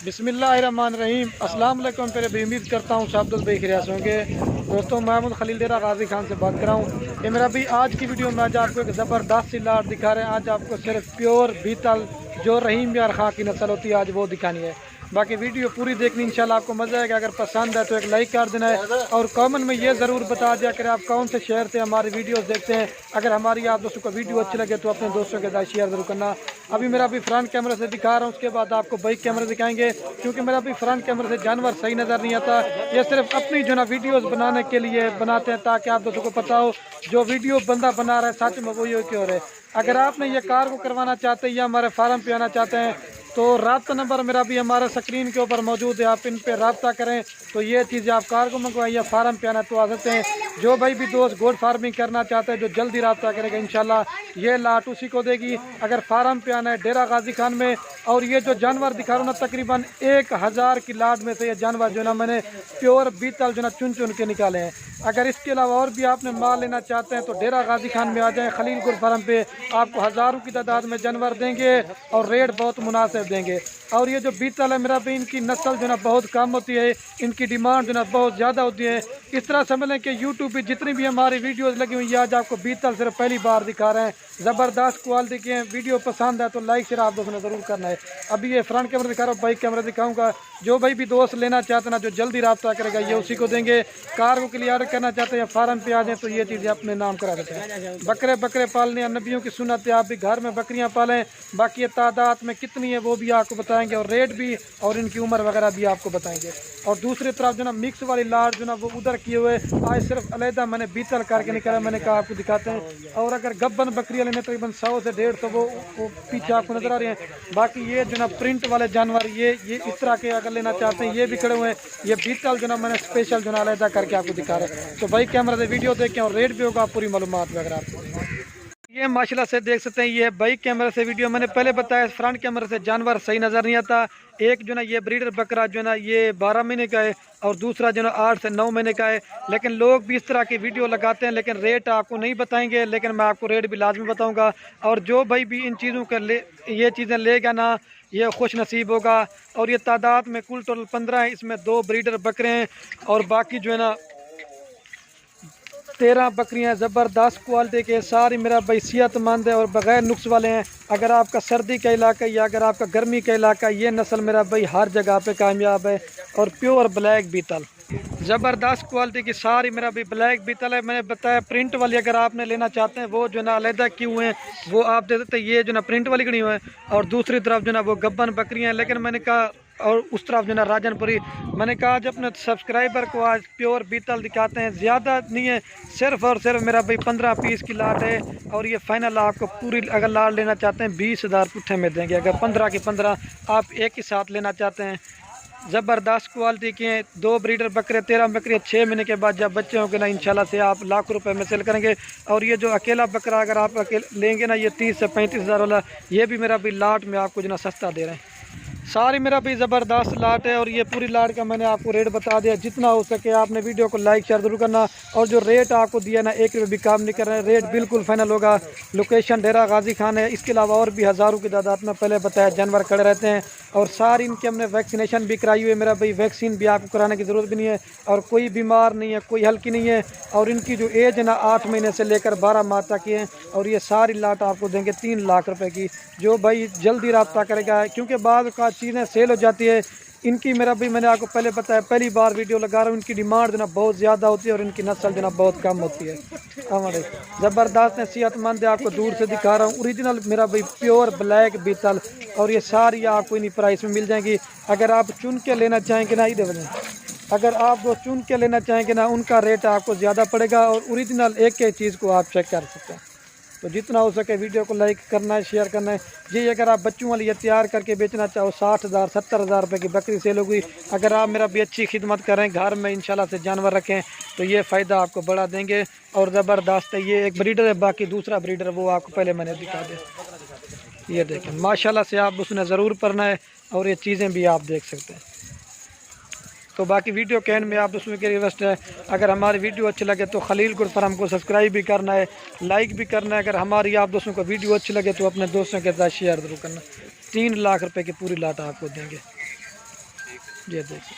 बिस्मिल्लाहिर्रहमानिर्रहीम। अस्सलाम वालेकुम। पहले भी उम्मीद करता हूँ सब दोस्त खैरियत होंगे। दोस्तों, महमूद खलील डेरा गाजी खान से बात कर रहा हूँ। ये मेरा भी आज की वीडियो में आज आपको एक ज़बरदस्त सी लाट दिखा रहे हैं। आज आपको सिर्फ प्योर बीतल जो रहीम यार खां की नस्ल होती है आज वो दिखानी है। बाकी वीडियो पूरी देखनी, इंशाल्लाह आपको मज़ा आएगा। अगर पसंद है तो एक लाइक कर देना है और कमेंट में ये ज़रूर बता दिया करें आप कौन से शहर से हमारी वीडियोस देखते हैं। अगर हमारी आप दोस्तों को वीडियो अच्छी लगे तो अपने दोस्तों के साथ शेयर ज़रूर करना। अभी मेरा भी फ्रंट कैमरे से दिखा रहा हूँ, उसके बाद आपको बैक कैमरे दिखाएंगे, क्योंकि मेरा भी फ्रंट कैमरे से जानवर सही नज़र नहीं आता। ये सिर्फ अपनी जो ना वीडियोस बनाने के लिए बनाते हैं, ताकि आप दोस्तों को पता हो जो वीडियो बंदा बना रहा है सच में वो ये क्यों है। अगर आपने ये कार को करवाना चाहते हैं या हमारे फार्म पे आना चाहते हैं तो रब्ता नंबर मेरा भी हमारे स्क्रीन के ऊपर मौजूद है, आप इन पे रब्ता करें। तो ये चीज़ें आप कार को मंगवाइए या फार्म पे आना तो आ सकते हैं। जो भाई भी दोस्त गोड फार्मिंग करना चाहते हैं जो जल्दी रब्ता करेगा इंशाल्लाह ये लाट उसी को देगी। अगर फार्म पे आना है डेरा गाजी खान में। और ये जो जानवर दिखा रहा हूँ ना, तकरीबन 1000 की लाट में से ये जानवर जो ना मैंने प्योर बीतल जो ना चुन चुन के निकाले हैं। अगर इसके अलावा और भी आपने माल लेना चाहते हैं तो डेरा गाजी खान में आ जाएं, खलील गुल फार्म पे। आपको हज़ारों की तादाद में जानवर देंगे और रेट बहुत मुनासिब देंगे। और ये जो बीतल है मेरा भी, इनकी नस्ल जो ना बहुत कम होती है, इनकी डिमांड जो ना बहुत ज़्यादा होती है। इस तरह समझ लें कि यूट्यूब पे जितनी भी हमारी वीडियोस लगी हुई है आज आपको बीतल सिर्फ पहली बार दिखा रहे हैं। ज़बरदस्त क्वालिटी के हैं। वीडियो पसंद है तो लाइक शेयर आप दोस्तों ने ज़रूर करना है। अभी ये फ्रंट कैमरा दिखा रहा हूँ, बैक कैमरा दिखाऊंगा। जो भाई भी दोस्त लेना चाहते हैं ना जो जल्दी रब्ता करेगा ये उसी को देंगे। कार को क्लियर करना चाहते हैं या फार्म पे आ जाए तो ये चीज़ें अपने नाम करा देते हैं। बकरे पालने नबियों की सुन्नत है, आप भी घर में बकरियां पालें। बाकी ये तादाद में कितनी है वो भी आपको बताएंगे और रेट भी और इनकी उम्र वगैरह भी आपको बताएंगे। और दूसरी तरफ जो ना मिक्स वाली लाट जो ना वो उधर किए हुए आज सिर्फ अलहदा मैंने बीतल करके निकाला, मैंने कहा आपको दिखाते हैं। और अगर गब्बन बकरियां लेने तकरीबन 100 से 150 वो पीछे आपको नजर आ रही हैं। बाकी ये जो ना प्रिंट वाले जानवर ये इस तरह के अगर लेना चाहते हैं ये भी खड़े हुए हैं। ये बीतल जो ना मैंने स्पेशल जो ना अलहदा करके आपको दिखा रहे हैं। तो भाई कैमरा से वीडियो देखें और रेट भी होगा पूरी मालूमात वगैरह आपको। ये माशाल्लाह से देख सकते हैं, ये बाइक कैमरा से वीडियो मैंने पहले बताया। फ्रंट कैमरे से जानवर सही नज़र नहीं आता। एक जो ना ये ब्रीडर बकरा जो ना ये 12 महीने का है और दूसरा जो ना 8 से 9 महीने का है। लेकिन लोग भी इस तरह की वीडियो लगाते हैं लेकिन रेट आपको नहीं बताएंगे, लेकिन मैं आपको रेट भी लाजमी बताऊंगा। और जो भाई भी इन चीज़ों का ये चीज़ें लेगा ना ये खुश नसीब होगा। और ये तादाद में कुल टोटल 15 है, इसमें 2 ब्रीडर बकरे हैं और बाकी जो है ना 13 बकरियां ज़बरदस्त क्वालिटी के। सारी मेरा भाई सेहतमंद है और बग़ैर नुक्स वाले हैं। अगर आपका सर्दी का इलाका या अगर आपका गर्मी का इलाका, ये नस्ल मेरा भाई हर जगह पे कामयाब है। और प्योर ब्लैक बीतल ज़बरदस्त क्वालिटी की सारी मेरा भी ब्लैक बीतल है। मैंने बताया प्रिंट वाली अगर आपने लेना चाहते हैं वो जो ना अलहदा की हुए हैं वो आप दे देते हैं। ये जो ना प्रिंट वाली गणी हुए हैं और दूसरी तरफ जो ना वो गब्बन बकरियाँ हैं। लेकिन मैंने कहा और उस तरफ जो ना राजनपुरी, मैंने कहा आज अपने सब्सक्राइबर को आज प्योर बीतल दिखाते हैं। ज़्यादा नहीं है, सिर्फ और सिर्फ मेरा भाई 15 पीस की लाट है। और ये फाइनल आपको पूरी अगर लाट लेना चाहते हैं 20,000 पुट्ठे में देंगे। अगर 15 की 15 आप एक ही साथ लेना चाहते हैं। ज़बरदस्त क्वालिटी के हैं। 2 ब्रीडर बकरे 13 बकरे 6 महीने के बाद जब बच्चे होंगे ना इंशाल्लाह से आप लाख रुपए में सेल करेंगे। और ये जो अकेला बकरा अगर आप लेंगे ना ये 30 से 35,000 वाला, ये भी मेरा भी लाट में आपको जो ना सस्ता दे रहे हैं। सारी मेरा भी ज़बरदस्त लाट है और ये पूरी लाट का मैंने आपको रेट बता दिया। जितना हो सके आपने वीडियो को लाइक शेयर जरूर करना। और जो रेट आपको दिया ना 1 रुपये भी काम नहीं कर रहे हैं, रेट बिल्कुल फाइनल होगा। लोकेशन डेरा गाजी खान है। इसके अलावा और भी हज़ारों की तादाद में पहले बताया जानवर खड़े रहते हैं। और सारी इनकी हमने वैक्सीनेशन भी कराई हुई है मेरा भाई। वैक्सीन भी आपको कराने की ज़रूरत भी नहीं है और कोई बीमार नहीं है, कोई हल्की नहीं है। और इनकी जो एज है ना 8 महीने से लेकर 12 माह तक की है। और ये सारी लाट आपको देंगे 3 लाख रुपए की। जो भाई जल्दी रब्ता करेगा, क्योंकि बाद का चीज़ें सेल हो जाती है इनकी। मेरा भी मैंने आपको पहले बताया, पहली बार वीडियो लगा रहा हूँ। इनकी डिमांड जो ना बहुत ज़्यादा होती है और इनकी नस्ल जो ना बहुत कम होती है। हमारे ज़बरदस्त है, सेहतमंद है। आपको दूर से दिखा रहा हूँ ओरिजिनल मेरा भाई प्योर ब्लैक बीतल। और ये सारी आपको इन्हीं प्राइस में मिल जाएंगी। अगर आप चुन के लेना चाहेंगे ना इधर, अगर आप वो चुन के लेना चाहेंगे ना उनका रेट आपको ज़्यादा पड़ेगा। और ओरिजिनल एक एक चीज़ को आप चेक कर सकते हैं। तो जितना हो सके वीडियो को लाइक करना है, शेयर करना है जी। अगर आप बच्चों वाली ये तैयार करके बेचना चाहो 60,000 70,000 रुपये की बकरी सेल होगी। अगर आप मेरा भी अच्छी खिदमत करें, घर में इंशाल्लाह से जानवर रखें तो ये फ़ायदा आपको बढ़ा देंगे। और ज़बरदस्त है। ये एक ब्रीडर है, बाकी दूसरा ब्रीडर वो आपको पहले मैंने दिखा दिया। ये देखें माशाल्लाह से, आप उसने ज़रूर पढ़ना है और ये चीज़ें भी आप देख सकते हैं। तो बाकी वीडियो के एंड में आप दोस्तों की रिक्वेस्ट है, अगर हमारी वीडियो अच्छी लगे तो खलील गुल फार्म को सब्सक्राइब भी करना है, लाइक भी करना है। अगर हमारी आप दोस्तों को वीडियो अच्छी लगे तो अपने दोस्तों के साथ शेयर जरूर करना। 3 लाख रुपए की पूरी लाट आपको देंगे। ये देखिए।